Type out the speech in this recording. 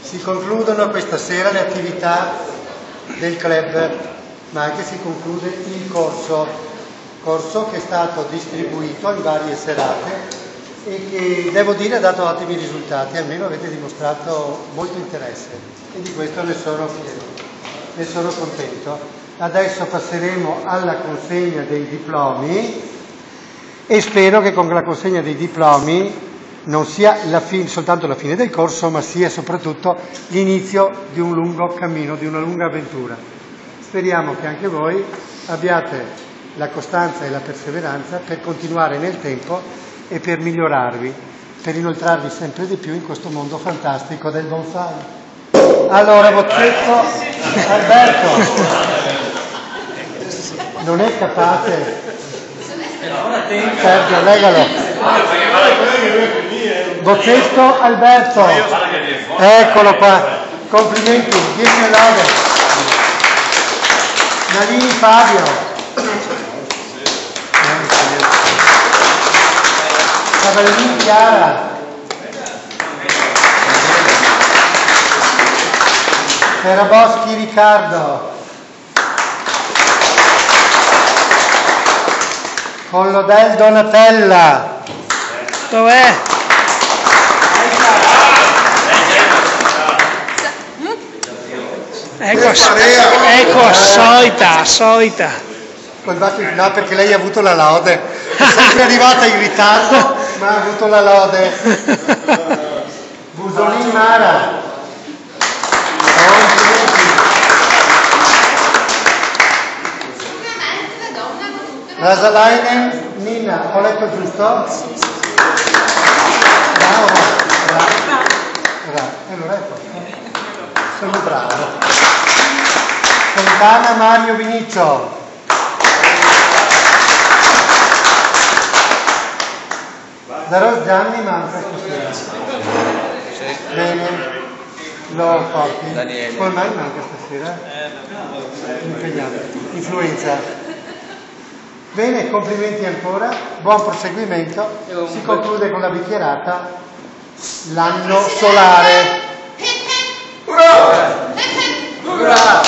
Si concludono questa sera le attività del club, ma anche si conclude il corso che è stato distribuito in varie serate e che, devo dire, ha dato ottimi risultati, almeno avete dimostrato molto interesse e di questo ne sono fiero, ne sono contento. Adesso passeremo alla consegna dei diplomi e spero che con la consegna dei diplomi non sia soltanto la fine del corso, ma sia soprattutto l'inizio di un lungo cammino, di una lunga avventura. Speriamo che anche voi abbiate la costanza e la perseveranza per continuare nel tempo e per migliorarvi, per inoltrarvi sempre di più in questo mondo fantastico del bonsai. Allora, Bozzetto, Alberto, non è capace? Sergio, legalo. Bozzetto Alberto, eccolo qua, complimenti, 10 lode. Nalini Fabio, Cavallini Chiara, Ferraboschi Riccardo, Collodel Donatella. Dov'è? Ecco, solita. No, perché lei ha avuto la lode. È sempre arrivata in ritardo, ma ha avuto la lode. Busolin Mara. Rasalainen Nina, ho letto giusto? Allora ecco, sono bravo. Fontana Mario Viniccio. Darò Gianni manca stasera. Bene, lo porti. Come mai manca stasera? Impegnato. Influenza. Bene, complimenti ancora, buon proseguimento, si conclude con la bicchierata l'anno solare. Ura! Ura!